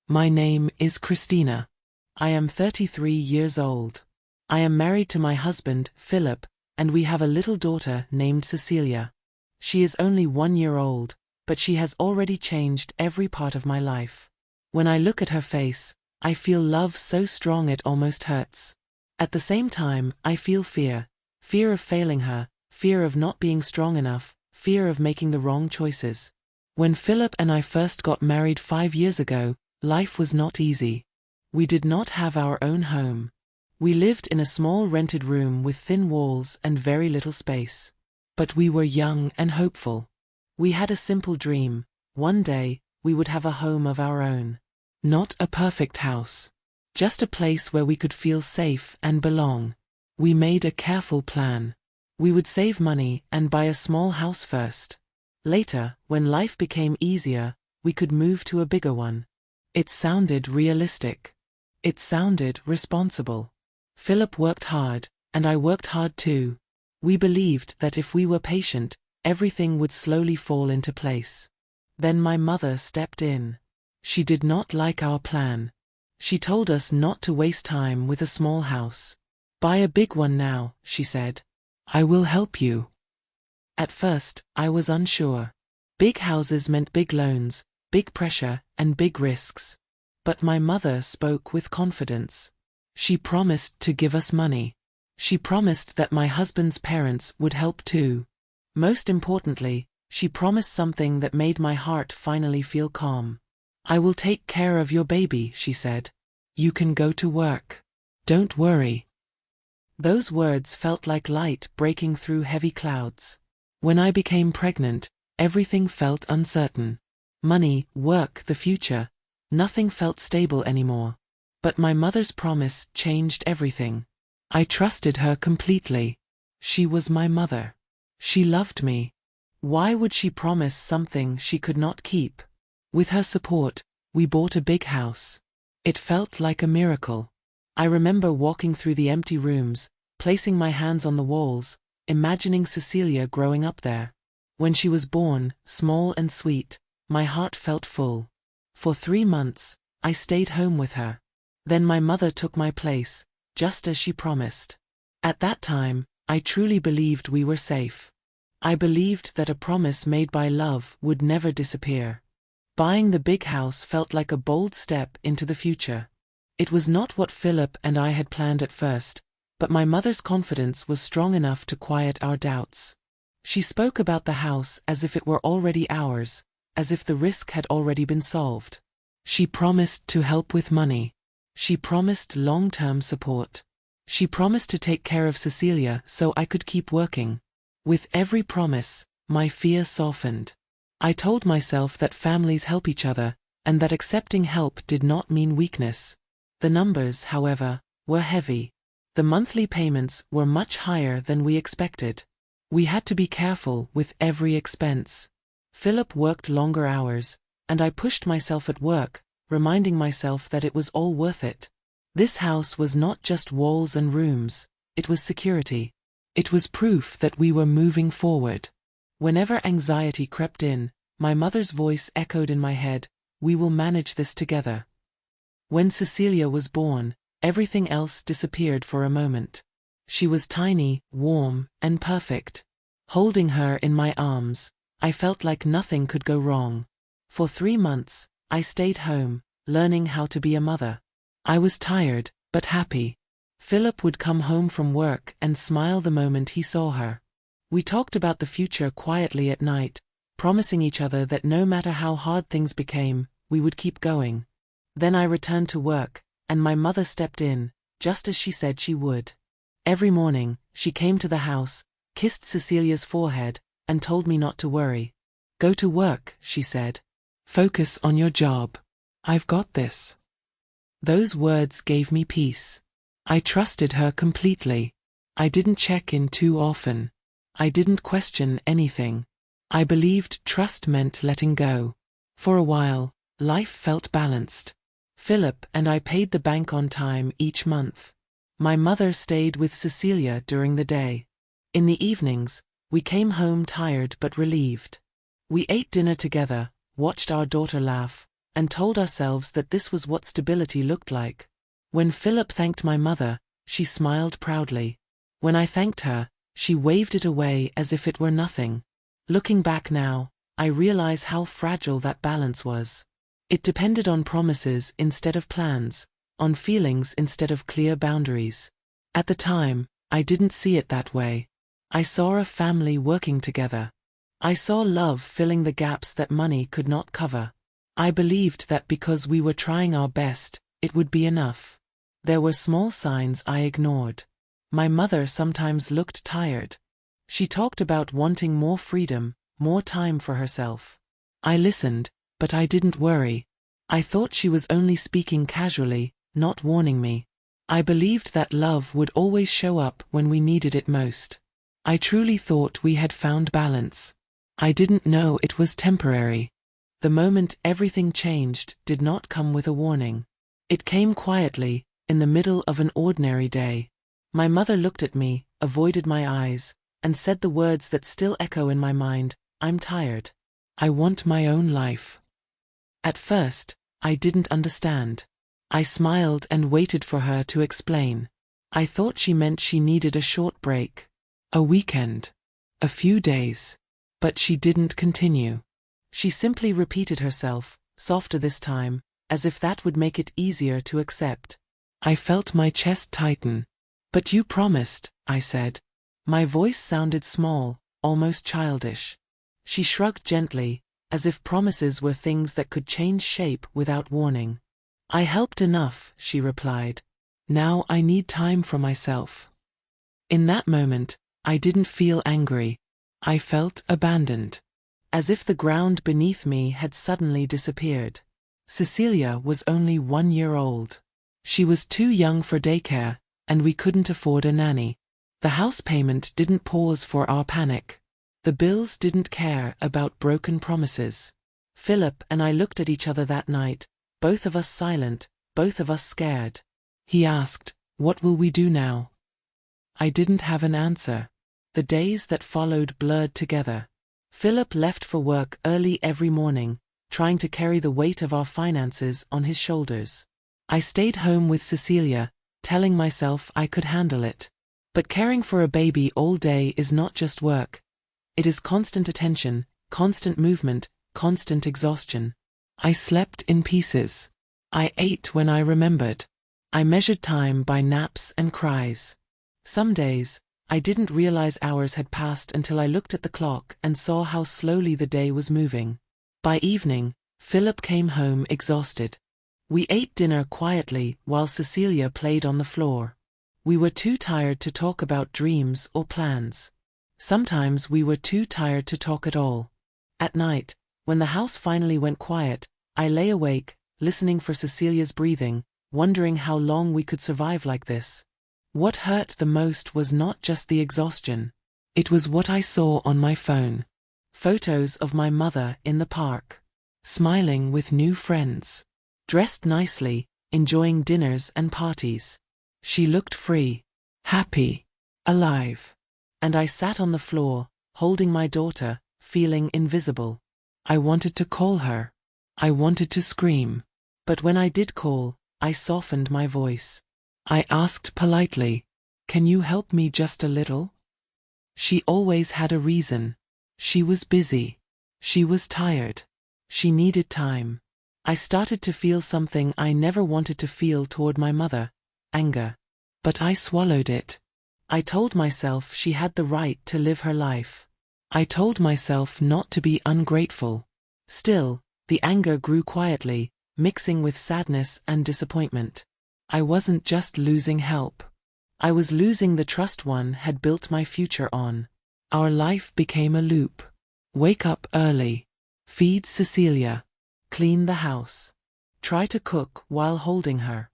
My name is Christina. I am 33 years old. I am married to my husband, Philip, and we have a little daughter named Cecilia. She is only 1 year old, but she has already changed every part of my life. When I look at her face, I feel love so strong it almost hurts. At the same time, I feel fear. Fear of failing her, fear of not being strong enough, fear of making the wrong choices. When Philip and I first got married 5 years ago, life was not easy. We did not have our own home. We lived in a small rented room with thin walls and very little space. But we were young and hopeful. We had a simple dream. One day, we would have a home of our own. Not a perfect house. Just a place where we could feel safe and belong. We made a careful plan. We would save money and buy a small house first. Later, when life became easier, we could move to a bigger one. It sounded realistic. It sounded responsible. Philip worked hard, and I worked hard too. We believed that if we were patient, everything would slowly fall into place. Then my mother stepped in. She did not like our plan. She told us not to waste time with a small house. Buy a big one now, she said. I will help you. At first, I was unsure. Big houses meant big loans, big pressure, and big risks. But my mother spoke with confidence. She promised to give us money. She promised that my husband's parents would help too. Most importantly, she promised something that made my heart finally feel calm. I will take care of your baby, she said. You can go to work. Don't worry. Those words felt like light breaking through heavy clouds. When I became pregnant, everything felt uncertain. Money, work, the future. Nothing felt stable anymore. But my mother's promise changed everything. I trusted her completely. She was my mother. She loved me. Why would she promise something she could not keep? With her support, we bought a big house. It felt like a miracle. I remember walking through the empty rooms, placing my hands on the walls, imagining Cecilia growing up there. When she was born, small and sweet, my heart felt full. For 3 months, I stayed home with her. Then my mother took my place, just as she promised. At that time, I truly believed we were safe. I believed that a promise made by love would never disappear. Buying the big house felt like a bold step into the future. It was not what Philip and I had planned at first, but my mother's confidence was strong enough to quiet our doubts. She spoke about the house as if it were already ours, as if the risk had already been solved. She promised to help with money. She promised long-term support. She promised to take care of Cecilia so I could keep working. With every promise, my fear softened. I told myself that families help each other, and that accepting help did not mean weakness. The numbers, however, were heavy. The monthly payments were much higher than we expected. We had to be careful with every expense. Philip worked longer hours, and I pushed myself at work, reminding myself that it was all worth it. This house was not just walls and rooms, it was security. It was proof that we were moving forward. Whenever anxiety crept in, my mother's voice echoed in my head, "We will manage this together." When Cecilia was born, everything else disappeared for a moment. She was tiny, warm, and perfect. Holding her in my arms, I felt like nothing could go wrong. For 3 months, I stayed home, learning how to be a mother. I was tired, but happy. Philip would come home from work and smile the moment he saw her. We talked about the future quietly at night, promising each other that no matter how hard things became, we would keep going. Then I returned to work, and my mother stepped in, just as she said she would. Every morning, she came to the house, kissed Cecilia's forehead, and told me not to worry. "Go to work," she said. "Focus on your job. I've got this." Those words gave me peace. I trusted her completely. I didn't check in too often. I didn't question anything. I believed trust meant letting go. For a while, life felt balanced. Philip and I paid the bank on time each month. My mother stayed with Cecilia during the day. In the evenings, we came home tired but relieved. We ate dinner together, watched our daughter laugh, and told ourselves that this was what stability looked like. When Philip thanked my mother, she smiled proudly. When I thanked her, she waved it away as if it were nothing. Looking back now, I realize how fragile that balance was. It depended on promises instead of plans, on feelings instead of clear boundaries. At the time, I didn't see it that way. I saw a family working together. I saw love filling the gaps that money could not cover. I believed that because we were trying our best, it would be enough. There were small signs I ignored. My mother sometimes looked tired. She talked about wanting more freedom, more time for herself. I listened, but I didn't worry. I thought she was only speaking casually, not warning me. I believed that love would always show up when we needed it most. I truly thought we had found balance. I didn't know it was temporary. The moment everything changed did not come with a warning. It came quietly, in the middle of an ordinary day. My mother looked at me, avoided my eyes, and said the words that still echo in my mind, "I'm tired. I want my own life." At first, I didn't understand. I smiled and waited for her to explain. I thought she meant she needed a short break. A weekend. A few days. But she didn't continue. She simply repeated herself, softer this time, as if that would make it easier to accept. I felt my chest tighten. "But you promised," I said. My voice sounded small, almost childish. She shrugged gently, as if promises were things that could change shape without warning. "I helped enough," she replied. "Now I need time for myself." In that moment, I didn't feel angry. I felt abandoned. As if the ground beneath me had suddenly disappeared. Cecilia was only 1 year old. She was too young for daycare, and we couldn't afford a nanny. The house payment didn't pause for our panic. The bills didn't care about broken promises. Philip and I looked at each other that night, both of us silent, both of us scared. He asked, "What will we do now?" I didn't have an answer. The days that followed blurred together. Philip left for work early every morning, trying to carry the weight of our finances on his shoulders. I stayed home with Cecilia, telling myself I could handle it. But caring for a baby all day is not just work. It is constant attention, constant movement, constant exhaustion. I slept in pieces. I ate when I remembered. I measured time by naps and cries. Some days, I didn't realize hours had passed until I looked at the clock and saw how slowly the day was moving. By evening, Philip came home exhausted. We ate dinner quietly while Cecilia played on the floor. We were too tired to talk about dreams or plans. Sometimes we were too tired to talk at all. At night, when the house finally went quiet, I lay awake, listening for Cecilia's breathing, wondering how long we could survive like this. What hurt the most was not just the exhaustion. It was what I saw on my phone. Photos of my mother in the park. Smiling with new friends. Dressed nicely, enjoying dinners and parties. She looked free, happy, alive. And I sat on the floor, holding my daughter, feeling invisible. I wanted to call her. I wanted to scream. But when I did call, I softened my voice. I asked politely, "Can you help me just a little?" She always had a reason. She was busy. She was tired. She needed time. I started to feel something I never wanted to feel toward my mother, anger. But I swallowed it. I told myself she had the right to live her life. I told myself not to be ungrateful. Still, the anger grew quietly, mixing with sadness and disappointment. I wasn't just losing help. I was losing the trust one had built my future on. Our life became a loop. Wake up early. Feed Cecilia. Clean the house. Try to cook while holding her.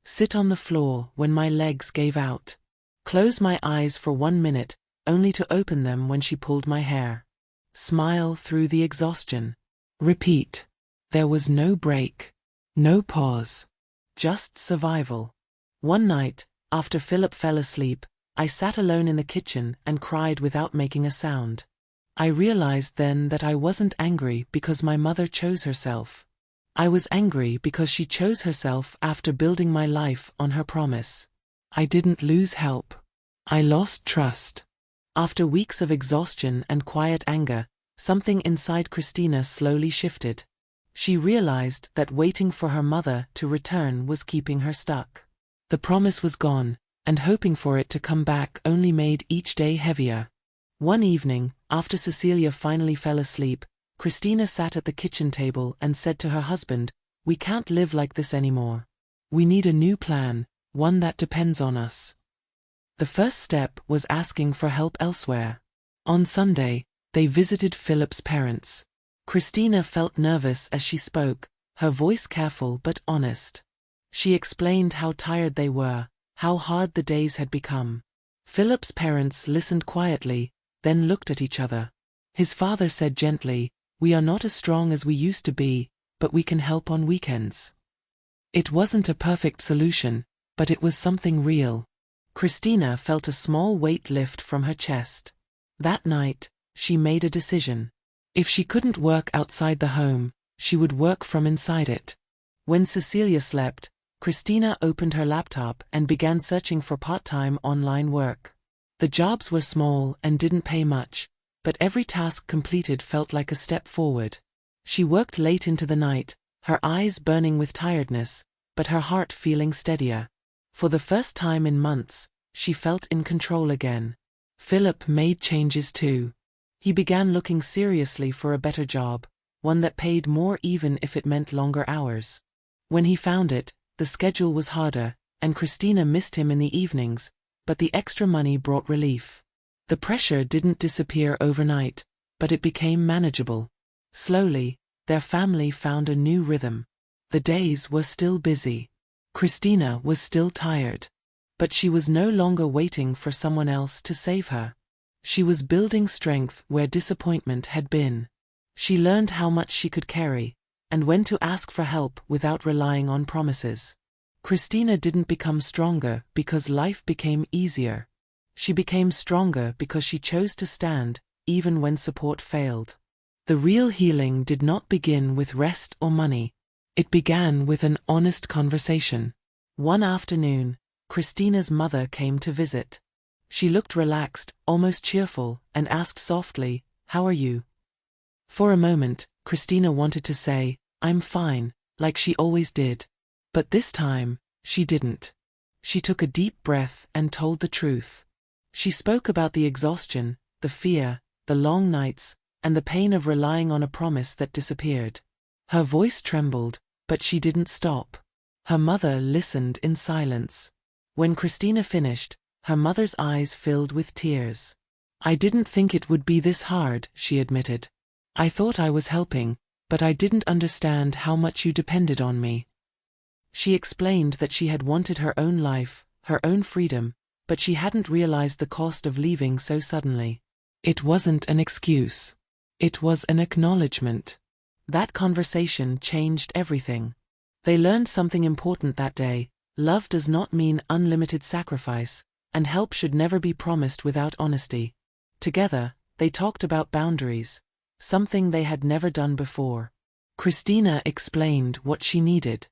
Sit on the floor when my legs gave out. Close my eyes for 1 minute, only to open them when she pulled my hair. Smile through the exhaustion. Repeat. There was no break. No pause. Just survival. One night, after Philip fell asleep, I sat alone in the kitchen and cried without making a sound. I realized then that I wasn't angry because my mother chose herself. I was angry because she chose herself after building my life on her promise. I didn't lose help. I lost trust. After weeks of exhaustion and quiet anger, something inside Christina slowly shifted. She realized that waiting for her mother to return was keeping her stuck. The promise was gone, and hoping for it to come back only made each day heavier. One evening, after Cecilia finally fell asleep, Christina sat at the kitchen table and said to her husband, "We can't live like this anymore. We need a new plan, one that depends on us." The first step was asking for help elsewhere. On Sunday, they visited Philip's parents. Christina felt nervous as she spoke, her voice careful but honest. She explained how tired they were, how hard the days had become. Philip's parents listened quietly, then looked at each other. His father said gently, "We are not as strong as we used to be, but we can help on weekends." It wasn't a perfect solution, but it was something real. Christina felt a small weight lift from her chest. That night, she made a decision. If she couldn't work outside the home, she would work from inside it. When Cecilia slept, Christina opened her laptop and began searching for part-time online work. The jobs were small and didn't pay much, but every task completed felt like a step forward. She worked late into the night, her eyes burning with tiredness, but her heart feeling steadier. For the first time in months, she felt in control again. Philip made changes too. He began looking seriously for a better job, one that paid more even if it meant longer hours. When he found it, the schedule was harder, and Christina missed him in the evenings, but the extra money brought relief. The pressure didn't disappear overnight, but it became manageable. Slowly, their family found a new rhythm. The days were still busy. Christina was still tired. But she was no longer waiting for someone else to save her. She was building strength where disappointment had been. She learned how much she could carry, and when to ask for help without relying on promises. Christina didn't become stronger because life became easier. She became stronger because she chose to stand, even when support failed. The real healing did not begin with rest or money. It began with an honest conversation. One afternoon, Christina's mother came to visit. She looked relaxed, almost cheerful, and asked softly, "How are you?" For a moment, Christina wanted to say, "I'm fine," like she always did. But this time, she didn't. She took a deep breath and told the truth. She spoke about the exhaustion, the fear, the long nights, and the pain of relying on a promise that disappeared. Her voice trembled, but she didn't stop. Her mother listened in silence. When Christina finished, her mother's eyes filled with tears. "I didn't think it would be this hard," she admitted. "I thought I was helping, but I didn't understand how much you depended on me." She explained that she had wanted her own life, her own freedom, but she hadn't realized the cost of leaving so suddenly. It wasn't an excuse. It was an acknowledgement. That conversation changed everything. They learned something important that day. Love does not mean unlimited sacrifice, and help should never be promised without honesty. Together, they talked about boundaries, something they had never done before. Christina explained what she needed.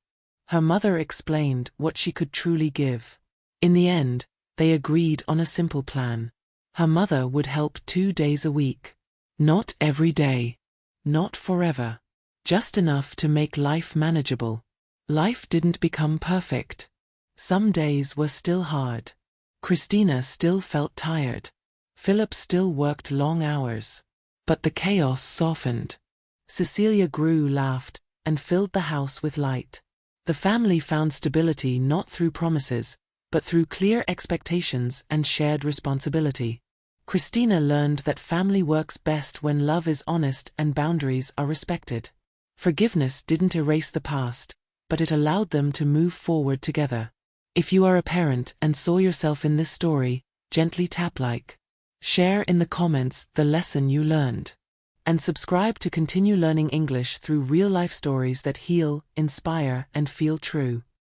Her mother explained what she could truly give. In the end, they agreed on a simple plan. Her mother would help 2 days a week. Not every day. Not forever. Just enough to make life manageable. Life didn't become perfect. Some days were still hard. Christina still felt tired. Philip still worked long hours. But the chaos softened. Cecilia grew, laughed, and filled the house with light. The family found stability not through promises, but through clear expectations and shared responsibility. Christina learned that family works best when love is honest and boundaries are respected. Forgiveness didn't erase the past, but it allowed them to move forward together. If you are a parent and saw yourself in this story, gently tap like. Share in the comments the lesson you learned. And subscribe to continue learning English through real-life stories that heal, inspire, and feel true.